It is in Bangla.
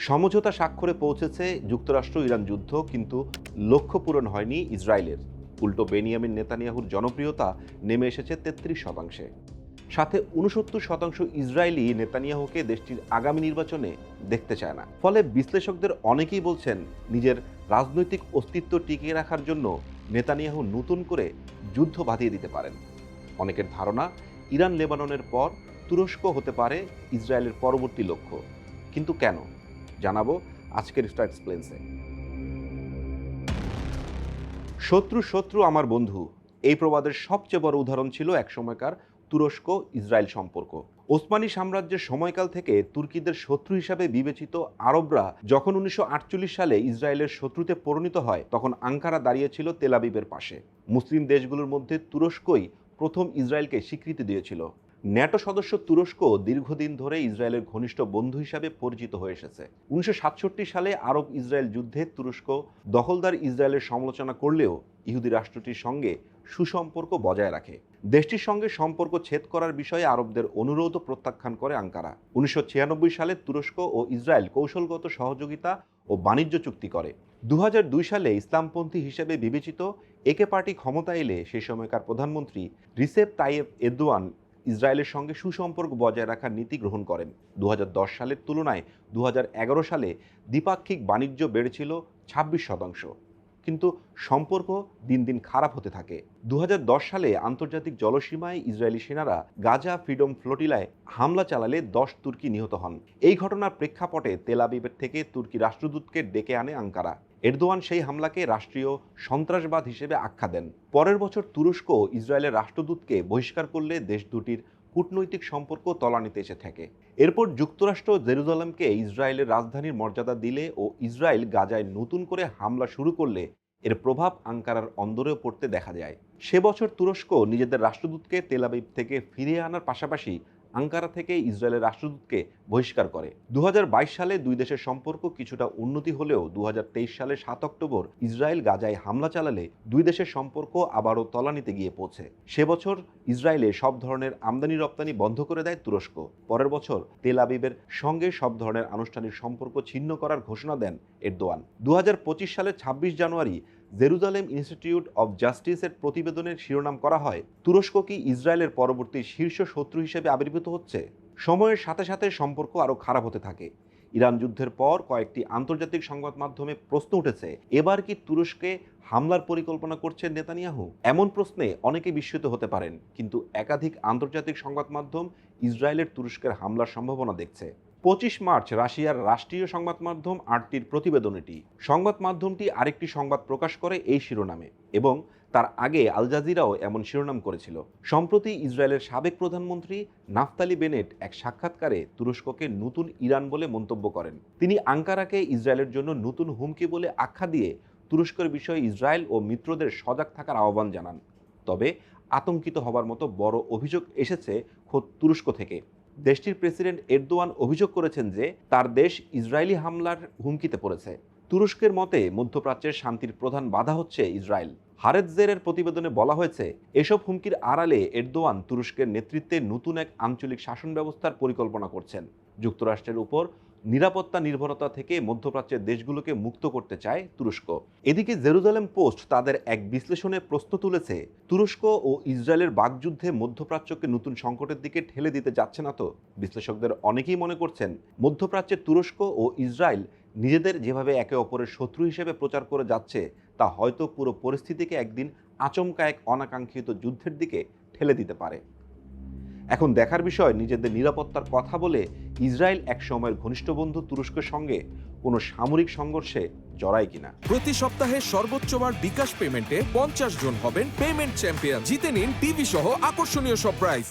সমঝোতা স্বাক্ষরে পৌঁছেছে যুক্তরাষ্ট্র ইরান যুদ্ধ, কিন্তু লক্ষ্য পূরণ হয়নি ইসরায়েলের। উল্টো বেনিয়ামিন নেতানিয়াহুর জনপ্রিয়তা নেমে এসেছে ৩৩%। সাথে ৬৯% ইসরায়েলি নেতানিয়াহুকে দেশটির আগামী নির্বাচনে দেখতে চায় না। ফলে বিশ্লেষকদের অনেকেই বলছেন, নিজের রাজনৈতিক অস্তিত্ব টিকিয়ে রাখার জন্য নেতানিয়াহু নতুন করে যুদ্ধ বাঁধিয়ে দিতে পারেন। অনেকের ধারণা, ইরান লেবাননের পর তুরস্ক হতে পারে ইসরায়েলের পরবর্তী লক্ষ্য। কিন্তু কেন, জানাবো আজকের স্টার এক্সপ্লেন্সে। শত্রু শত্রু আমার বন্ধু, এই প্রবাদের সবচেয়ে বড় উদাহরণ ছিল একসময়কার তুরস্ক ইসরায়েল সম্পর্ক। ওসমানী সাম্রাজ্যের সময়কাল থেকে তুর্কিদের শত্রু হিসাবে বিবেচিত আরবরা যখন ১৯৪৮ সালে ইসরায়েলের শত্রুতে পরিণত হয়, তখন আঙ্কারা দাঁড়িয়েছিল তেল আবিবের পাশে। মুসলিম দেশগুলোর মধ্যে তুরস্কই প্রথম ইসরায়েলকে স্বীকৃতি দিয়েছিল। ন্যাটো সদস্য তুরস্ক দীর্ঘদিন ধরে ইসরায়েলের ঘনিষ্ঠ বন্ধু হিসাবে পরিচিত হয়ে এসেছে। ১৯৬৭ সালে আরব ইসরায়েল যুদ্ধে তুরস্ক দখলদার ইসরায়েলের সমালোচনা করলেও ইহুদি রাষ্ট্রটির সঙ্গে সুসম্পর্ক বজায় রাখে। দেশটির সঙ্গে সম্পর্ক ছেদ করার বিষয়ে আরবদের অনুরোধ প্রত্যাখ্যান করে আঙ্কারা। ১৯৯৬ সালে তুরস্ক ও ইসরায়েল কৌশলগত সহযোগিতা ও বাণিজ্য চুক্তি করে। ২০০২ সালে ইসলামপন্থী হিসেবে বিবেচিত একে পার্টি ক্ষমতা এলে সেই সময়কার প্রধানমন্ত্রী রিসেপ তাইয়েপ এরদোয়ান ইসরায়েলের সঙ্গে সুসম্পর্ক বজায় রাখার নীতি গ্রহণ করেন। ২০১০ সালের তুলনায় ২০১১ সালে দ্বিপাক্ষিক বাণিজ্য বেড়েছিল ২৬%। কিন্তু সম্পর্ক দিন দিন খারাপ হতে থাকে। ২০১০ সালে আন্তর্জাতিক জলসীমায় ইসরায়েলি সেনারা গাজা ফ্রিডম ফ্লোটিলায় হামলা চালালে ১০ তুর্কি নিহত হন। এই ঘটনার প্রেক্ষাপটে তেল আবিবের থেকে তুর্কি রাষ্ট্রদূতকে ডেকে আনে আঙ্কারা। এরদোয়ান সেই হামলাকে রাষ্ট্রীয় সন্ত্রাসবাদ হিসেবে আখ্যা দেন। পরের বছর তুরস্ক ইসরায়েলের রাষ্ট্রদূতকে বহিষ্কার করলে দেশ দুটির কূটনৈতিক সম্পর্ক তলানিতে এসে থাকে। এরপর যুক্তরাষ্ট্র জেরুজালেমকে ইসরায়েলের রাজধানীর মর্যাদা দিলে ও ইসরায়েল গাজায় নতুন করে হামলা শুরু করলে এর প্রভাব আঙ্কারার অন্দরেও পড়তে দেখা যায়। সে বছর তুরস্ক নিজেদের রাষ্ট্রদূতকে তেল আবিব থেকে ফিরিয়ে আনার পাশাপাশি আঙ্কারা থেকে ইসরায়েলের রাষ্ট্রদূতকে বহিষ্কার করে। ২০২২ সালে দুই দেশের সম্পর্ক কিছুটা উন্নতি হলেও ২০২৩ সালের ৭ অক্টোবর ইসরায়েল গাজায় হামলা চালালে দুই দেশের সম্পর্ক আবারও তলানিতে গিয়ে পৌঁছে। সে বছর ইসরায়েলে সব ধরনের আমদানি রপ্তানি বন্ধ করে দেয় তুরস্ক। পরের বছর তেল আবিবের সঙ্গে সব ধরনের আনুষ্ঠানিক সম্পর্ক ছিন্ন করার ঘোষণা দেন এরদোয়ান। ২০২৫ সালের ২৬ জানুয়ারি জেরুজালেম ইনস্টিটিউট অব জাস্টিসের প্রতিবেদনের শিরোনাম করা হয়, তুরস্ক কি ইসরায়েলের পরবর্তী শীর্ষ শত্রু হিসেবে আবির্ভূত হচ্ছে? সময়ের সাথে সাথে সম্পর্ক আরও খারাপ হতে থাকে। ইরান যুদ্ধের পর কয়েকটি আন্তর্জাতিক সংবাদ মাধ্যমে প্রশ্ন উঠেছে, এবার কি তুরস্কে হামলার পরিকল্পনা করছেন নেতানিয়াহু? এমন প্রশ্নে অনেকে বিস্মিত হতে পারেন, কিন্তু একাধিক আন্তর্জাতিক সংবাদ মাধ্যম ইসরায়েলের তুরস্কের হামলার সম্ভাবনা দেখছে। ২৫ মার্চ রাশিয়ার রাষ্ট্রীয় সংবাদ মাধ্যম আরটির প্রতিবেদন এটি। সংবাদ মাধ্যমটি আরেকটি সংবাদ প্রকাশ করে এই শিরোনামে, এবং তার আগে আল জাজিরাও এমন শিরোনাম করেছিল। সম্প্রতি ইসরায়েলের সাবেক প্রধানমন্ত্রী নাফতালি বেনেট এক সাক্ষাৎকারে তুরস্ককে নতুন ইরান বলে মন্তব্য করেন। তিনি আঙ্কারাকে ইসরায়েলের জন্য নতুন হুমকি বলে আখ্যা দিয়ে তুরস্কের বিষয়ে ইসরায়েল ও মিত্রদের সজাগ থাকার আহ্বান জানান। তবে আতঙ্কিত হবার মতো বড় অভিযোগ এসেছে খোদ তুরস্ক থেকে। দেশটির প্রেসিডেন্ট এরদোয়ান অভিযোগ করেছেন যে তার দেশ ইসরায়েলি হামলার হুমকিতে পড়েছে। তুরস্কের মতে মধ্যপ্রাচ্যের শান্তির প্রধান বাধা হচ্ছে ইসরায়েল। হারেৎজেরের প্রতিবেদনে বলা হয়েছে, এসব হুমকির আড়ালে এরদোয়ান তুরস্কের নেতৃত্বে নতুন এক আঞ্চলিক শাসন ব্যবস্থার পরিকল্পনা করছেন। যুক্তরাষ্ট্রের উপর নিরাপত্তা নির্ভরতা থেকে মধ্যপ্রাচ্যের দেশগুলোকে মুক্ত করতে চায় তুরস্ক। এদিকে জেরুজালেম পোস্ট তাদের এক বিশ্লেষণে প্রশ্ন তুলেছে, তুরস্ক ও ইসরায়েলের বাকযুদ্ধে মধ্যপ্রাচ্যকে নতুন সংকটের দিকে ঠেলে দিতে যাচ্ছে না তো? বিশ্লেষকদের অনেকেই মনে করছেন, মধ্যপ্রাচ্যের তুরস্ক ও ইসরায়েল নিজেদের যেভাবে একে অপরের শত্রু হিসেবে প্রচার করে যাচ্ছে, তা হয়তো পুরো পরিস্থিতিকে একদিন আচমকা এক অনাকাঙ্ক্ষিত যুদ্ধের দিকে ঠেলে দিতে পারে। এখন দেখার বিষয়, নিজেদের নিরাপত্তার কথা বলে ইসরায়েল এক সময়ের ঘনিষ্ঠ বন্ধু তুরস্কের সঙ্গে কোনো সামরিক সংঘর্ষে জড়ায় কিনা। প্রতি সপ্তাহে সর্বোচ্চবার বিকাশ পেমেন্টে 50 জন হবেন পেমেন্ট চ্যাম্পিয়ন। জিতে নিন টিভি সহ আকর্ষণীয় সব প্রাইজ।